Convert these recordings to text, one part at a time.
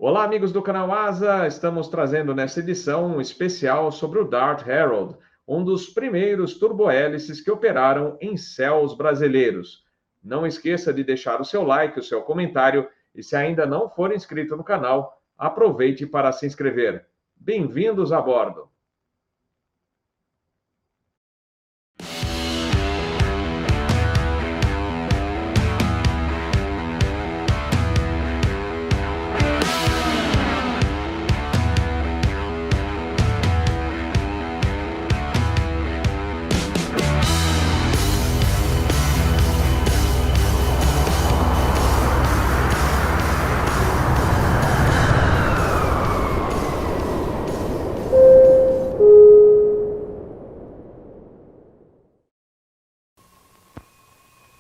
Olá, amigos do canal Asa! Estamos trazendo nessa edição um especial sobre o Dart Herald, um dos primeiros turbohélices que operaram em céus brasileiros. Não esqueça de deixar o seu like, o seu comentário e, se ainda não for inscrito no canal, aproveite para se inscrever. Bem-vindos a bordo!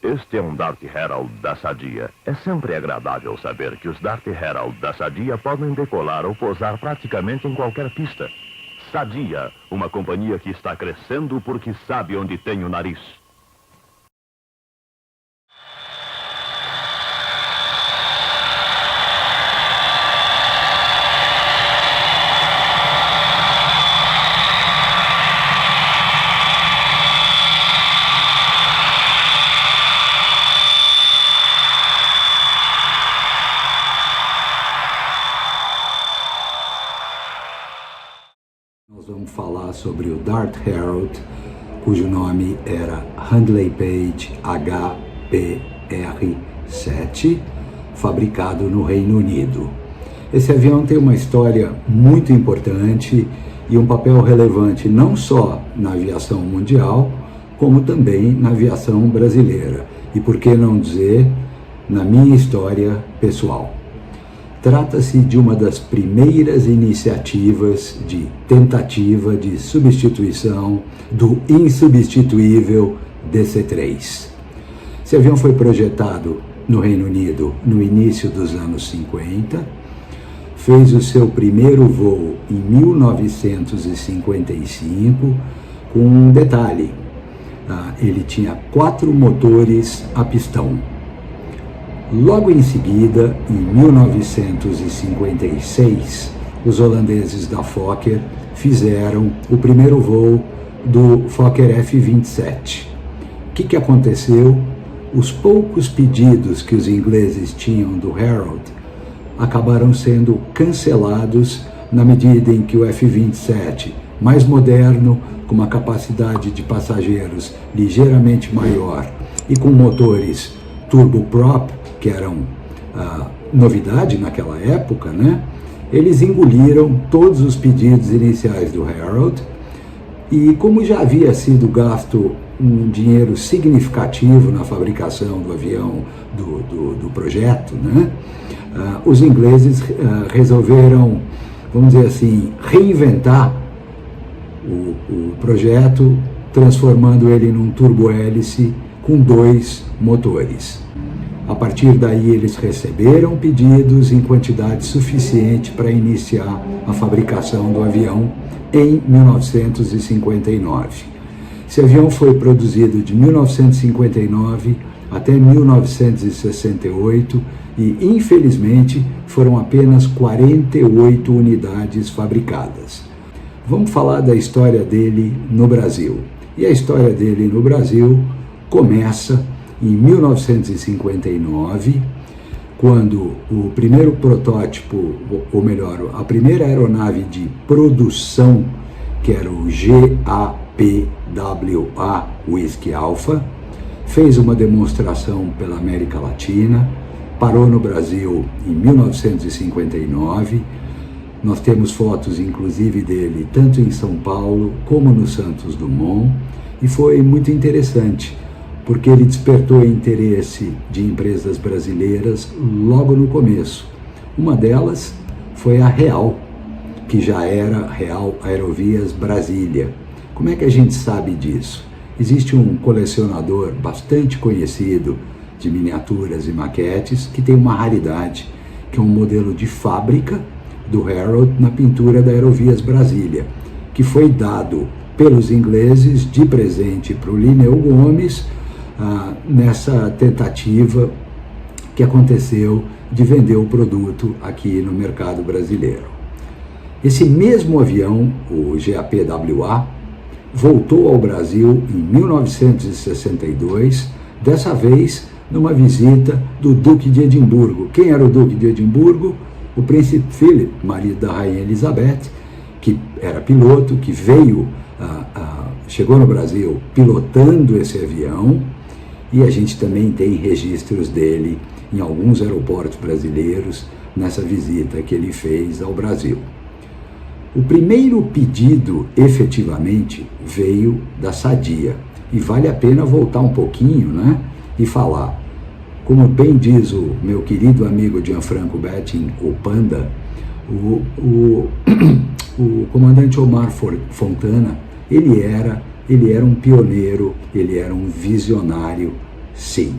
Este é um Dart Herald da Sadia. É sempre agradável saber que os Dart Herald da Sadia podem decolar ou pousar praticamente em qualquer pista. Sadia, uma companhia que está crescendo porque sabe onde tem o nariz. Nós vamos falar sobre o Dart Herald, cujo nome era Handley Page HPR-7, fabricado no Reino Unido. Esse avião tem uma história muito importante e um papel relevante não só na aviação mundial, como também na aviação brasileira. E por que não dizer, na minha história pessoal. Trata-se de uma das primeiras iniciativas de tentativa de substituição do insubstituível DC-3. Esse avião foi projetado no Reino Unido no início dos anos 50, fez o seu primeiro voo em 1955, com um detalhe: ele tinha 4 motores a pistão. Logo em seguida, em 1956, os holandeses da Fokker fizeram o primeiro voo do Fokker F-27. O que aconteceu? Os poucos pedidos que os ingleses tinham do Herald acabaram sendo cancelados na medida em que o F-27, mais moderno, com uma capacidade de passageiros ligeiramente maior e com motores turboprop, que eram novidade naquela época, né? Eles engoliram todos os pedidos iniciais do Herald e, como já havia sido gasto um dinheiro significativo na fabricação do avião, do projeto, né? Os ingleses resolveram, vamos dizer assim, reinventar o projeto, transformando ele num turbohélice com 2 motores. A partir daí, eles receberam pedidos em quantidade suficiente para iniciar a fabricação do avião em 1959. Esse avião foi produzido de 1959 até 1968 e, infelizmente, foram apenas 48 unidades fabricadas. Vamos falar da história dele no Brasil. E a história dele no Brasil começa em 1959, quando o primeiro protótipo, ou melhor, a primeira aeronave de produção, que era o GAPWA Whisky Alpha, fez uma demonstração pela América Latina, parou no Brasil em 1959. Nós temos fotos, inclusive, dele tanto em São Paulo como no Santos Dumont, e foi muito interessante, porque ele despertou interesse de empresas brasileiras logo no começo. Uma delas foi a Real, que já era Real Aerovias Brasília. Como é que a gente sabe disso? Existe um colecionador bastante conhecido de miniaturas e maquetes que tem uma raridade, que é um modelo de fábrica do Herald na pintura da Aerovias Brasília, que foi dado pelos ingleses de presente para o Linneu Gomes, nessa tentativa que aconteceu de vender o produto aqui no mercado brasileiro. Esse mesmo avião, o GAPWA, voltou ao Brasil em 1962, dessa vez numa visita do Duque de Edimburgo. Quem era o Duque de Edimburgo? O príncipe Philip, marido da rainha Elizabeth, que era piloto, que chegou no Brasil pilotando esse avião, e a gente também tem registros dele em alguns aeroportos brasileiros nessa visita que ele fez ao Brasil. O primeiro pedido, efetivamente, veio da Sadia, e vale a pena voltar um pouquinho, né, e falar. Como bem diz o meu querido amigo Gianfranco Betting, o Panda, o comandante Omar Fontana, ele era um pioneiro, ele era um visionário, sim.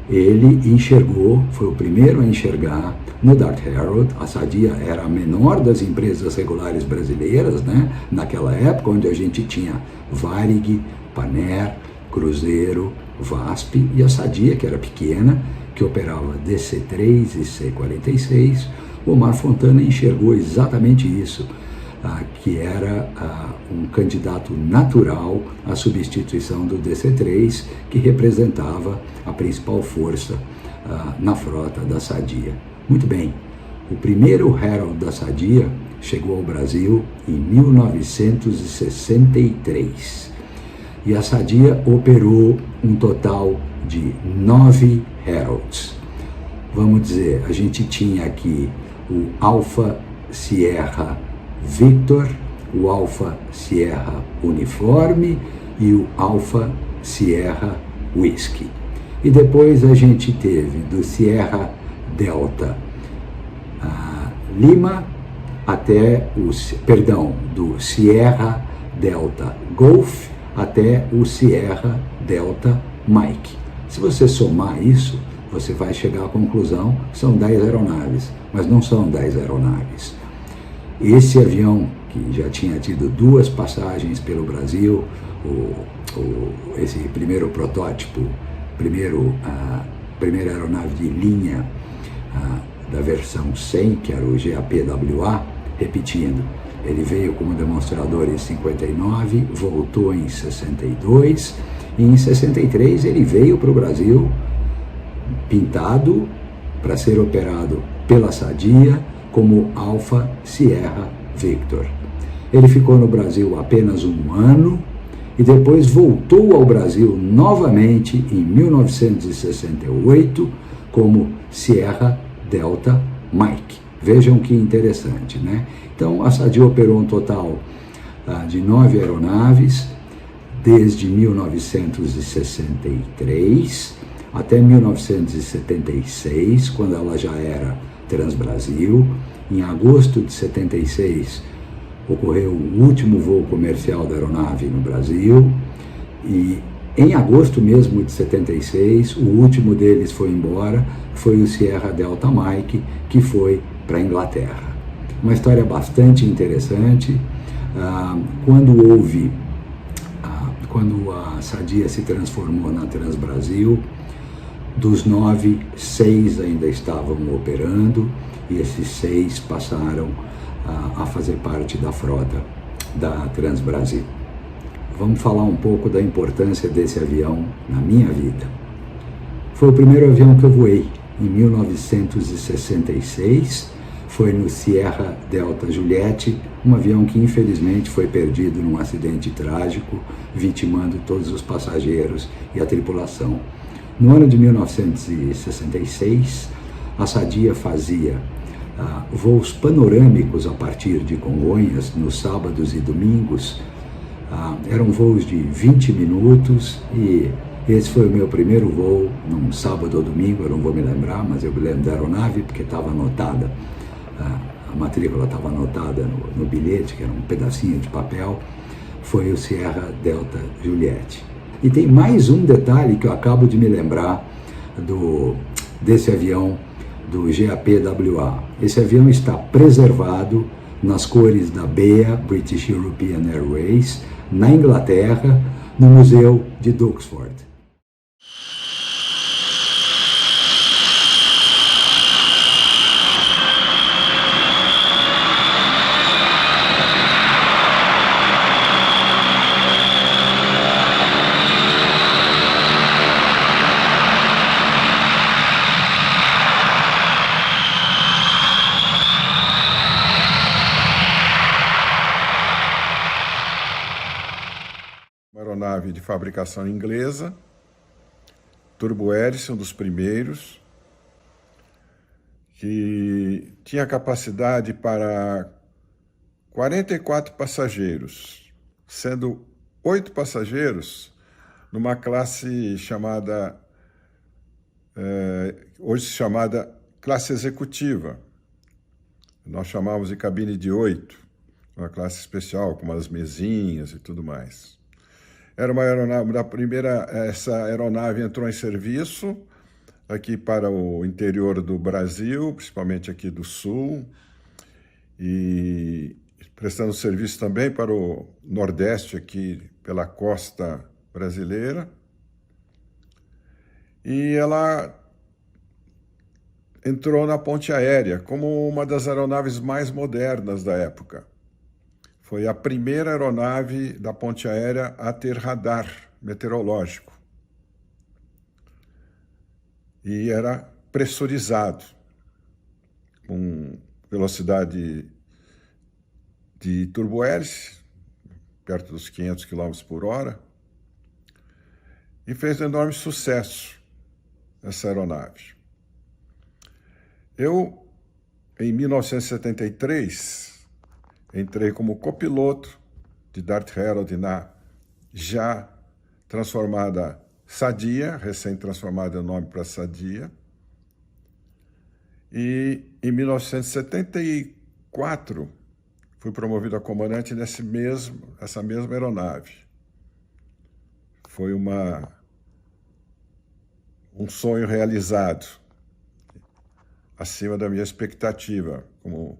Ele enxergou, foi o primeiro a enxergar no Dart Herald. A Sadia era a menor das empresas regulares brasileiras, né? Naquela época, onde a gente tinha Varig, Paner, Cruzeiro, VASP, e a Sadia, que era pequena, que operava DC-3 e C-46. O Omar Fontana enxergou exatamente isso, que era um candidato natural à substituição do DC-3, que representava a principal força na frota da Sadia. Muito bem, o primeiro Herald da Sadia chegou ao Brasil em 1963. E a Sadia operou um total de 9 Heralds. Vamos dizer, a gente tinha aqui o Alpha Sierra Victor, o Alpha Sierra Uniforme e o Alpha Sierra Whiskey. E depois a gente teve do Sierra Delta Lima até do Sierra Delta Golf até o Sierra Delta Mike. Se você somar isso, você vai chegar à conclusão que são 10 aeronaves, mas não são 10 aeronaves. Esse avião, que já tinha tido 2 passagens pelo Brasil, esse primeiro protótipo, primeira aeronave de linha da versão 100, que era o GAPWA, repetindo, ele veio como demonstrador em 59, voltou em 62, e em 63 ele veio para o Brasil pintado para ser operado pela Sadia como Alpha Sierra Victor. Ele ficou no Brasil apenas 1 ano e depois voltou ao Brasil novamente em 1968 como Sierra Delta Mike. Vejam que interessante, né? Então, a Sadia operou um total de 9 aeronaves, desde 1963 até 1976, quando ela já era Transbrasil. Em agosto de 76, ocorreu o último voo comercial da aeronave no Brasil, e em agosto mesmo de 76, o último deles foi embora, foi o Sierra Delta Mike, que foi para a Inglaterra. Uma história bastante interessante. Quando a Sadia se transformou na Transbrasil, dos 9, 6 ainda estavam operando, e esses 6 passaram a fazer parte da frota da Transbrasil. Vamos falar um pouco da importância desse avião na minha vida. Foi o primeiro avião que eu voei, em 1966, foi no Sierra Delta Juliette, um avião que infelizmente foi perdido num acidente trágico, vitimando todos os passageiros e a tripulação. No ano de 1966, a Sadia fazia voos panorâmicos a partir de Congonhas, nos sábados e domingos. Eram voos de 20 minutos e esse foi o meu primeiro voo num sábado ou domingo, eu não vou me lembrar, mas eu me lembro da aeronave porque estava anotada, a matrícula estava anotada no bilhete, que era um pedacinho de papel. Foi o Sierra Delta Juliette. E tem mais um detalhe que eu acabo de me lembrar desse avião do GAPWA. Esse avião está preservado nas cores da BEA, British European Airways, na Inglaterra, no Museu de Duxford. aeronave de fabricação inglesa, turbohélice, um dos primeiros, que tinha capacidade para 44 passageiros, sendo 8 passageiros numa classe chamada, hoje chamada classe executiva. Nós chamávamos de cabine de 8, uma classe especial, com umas mesinhas e tudo mais. Era uma aeronave, essa aeronave entrou em serviço aqui para o interior do Brasil, principalmente aqui do Sul, e prestando serviço também para o Nordeste, aqui pela costa brasileira. E ela entrou na ponte aérea como uma das aeronaves mais modernas da época. Foi a primeira aeronave da ponte aérea a ter radar meteorológico. E era pressurizado, com velocidade de turbohélice, perto dos 500 km por hora, e fez um enorme sucesso essa aeronave. Eu, em 1973, entrei como copiloto de Dart Herald na já transformada Sadia, recém-transformada o nome para Sadia. E em 1974, fui promovido a comandante essa mesma aeronave. Foi um sonho realizado, acima da minha expectativa, como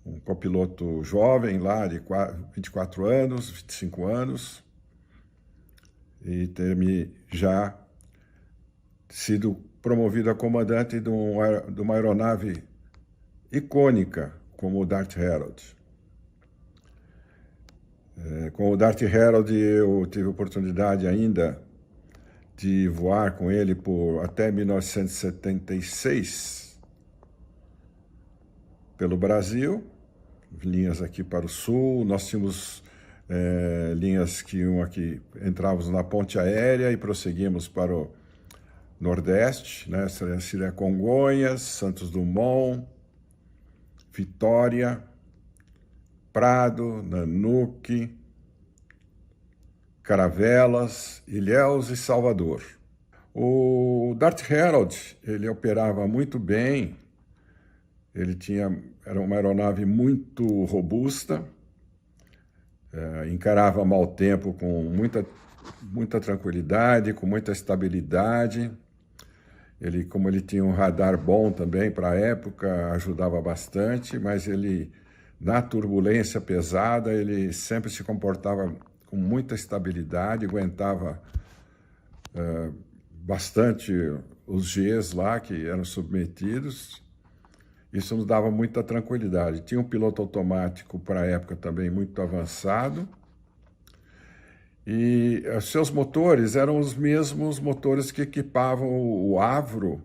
um copiloto jovem lá, de 24 anos, 25 anos, e ter-me já sido promovido a comandante de uma aeronave icônica, como o Dart Herald. Com o Dart Herald, eu tive a oportunidade ainda de voar com ele por até 1976 pelo Brasil, linhas aqui para o sul. Nós tínhamos linhas que entrávamos na ponte aérea e prosseguimos para o Nordeste, né? Seria Congonhas, Santos Dumont, Vitória, Prado, Nanuque, Caravelas, Ilhéus e Salvador. O Dart Herald, ele operava muito bem, era uma aeronave muito robusta, encarava mau tempo com muita tranquilidade, com muita estabilidade. Como ele tinha um radar bom também para a época, ajudava bastante, mas na turbulência pesada, ele sempre se comportava com muita estabilidade, aguentava bastante os Gs lá que eram submetidos. Isso nos dava muita tranquilidade. Tinha um piloto automático para a época também muito avançado. E seus motores eram os mesmos motores que equipavam o Avro,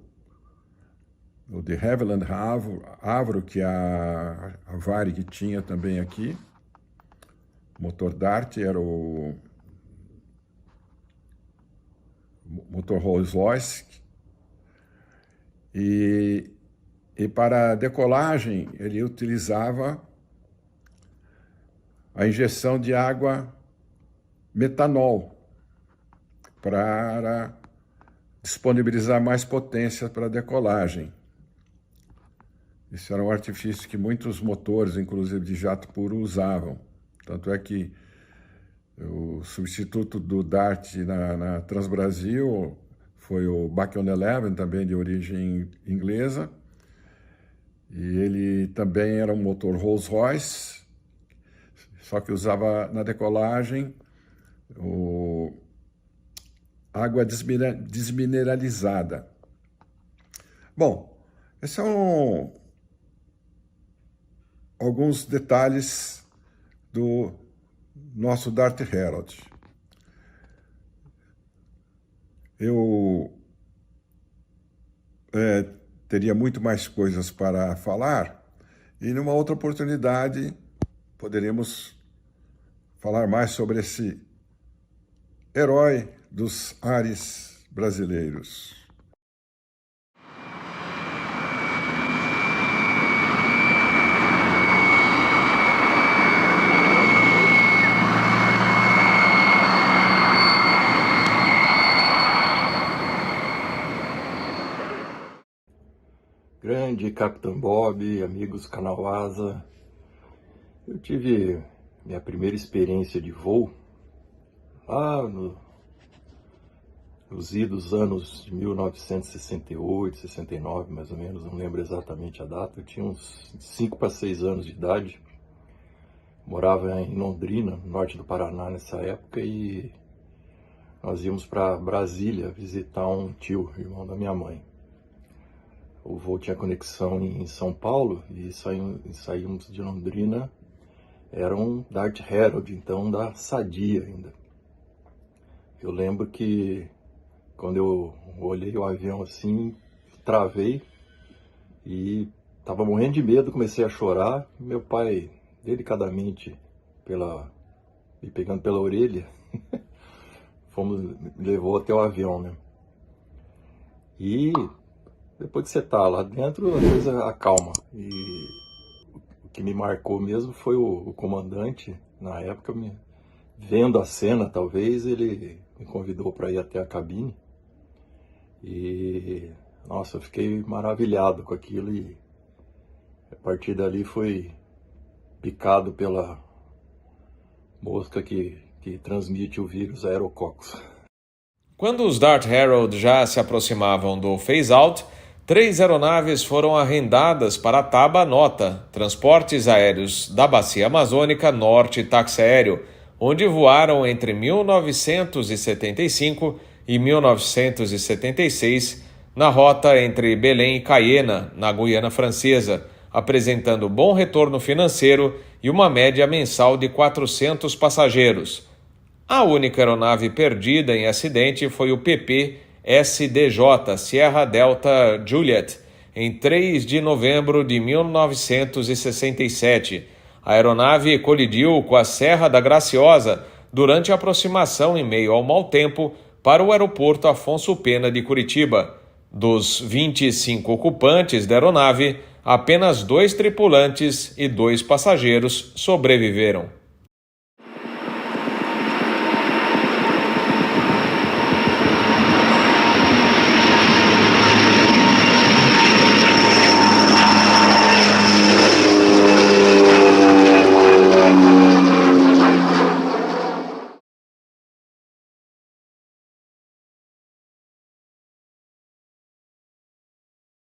o de Havilland Avro, que a Varig tinha também aqui. O motor Dart era o motor Rolls-Royce. E para decolagem, ele utilizava a injeção de água metanol para disponibilizar mais potência para a decolagem. Isso era um artifício que muitos motores, inclusive de jato puro, usavam. Tanto é que o substituto do Dart na Transbrasil foi o Bacon 11, também de origem inglesa. E ele também era um motor Rolls-Royce, só que usava na decolagem água desmineralizada. Bom, esses são alguns detalhes do nosso Dart Herald. Eu teria muito mais coisas para falar, e numa outra oportunidade poderemos falar mais sobre esse herói dos ares brasileiros. Grande Capitão Bob, amigos Canal Asa. Eu tive minha primeira experiência de voo lá nos idos anos de 1968, 69 mais ou menos, não lembro exatamente a data. Eu tinha uns 5 para 6 anos de idade, morava em Londrina, no norte do Paraná nessa época, e nós íamos para Brasília visitar um tio, irmão da minha mãe. O voo tinha conexão em São Paulo e saímos de Londrina, era um Dart Herald, então da Sadia ainda. Eu lembro que quando eu olhei o avião assim, travei e estava morrendo de medo, comecei a chorar. Meu pai, delicadamente, me pegando pela orelha, me levou até o avião, né? E depois que você tá lá dentro, a coisa acalma. E o que me marcou mesmo foi o comandante, na época, vendo a cena, talvez, ele me convidou para ir até a cabine. E, nossa, eu fiquei maravilhado com aquilo e a partir dali fui picado pela mosca que transmite o vírus Aerococcus. Quando os Dart Herald já se aproximavam do phase-out, 3 aeronaves foram arrendadas para a TABA Nota, Transportes Aéreos da Bacia Amazônica Norte Táxi Aéreo, onde voaram entre 1975 e 1976 na rota entre Belém e Cayena, na Guiana Francesa, apresentando bom retorno financeiro e uma média mensal de 400 passageiros. A única aeronave perdida em acidente foi o PP-SDJ Sierra Delta Juliet, em 3 de novembro de 1967. A aeronave colidiu com a Serra da Graciosa durante a aproximação em meio ao mau tempo para o aeroporto Afonso Pena de Curitiba. Dos 25 ocupantes da aeronave, apenas 2 tripulantes e 2 passageiros sobreviveram.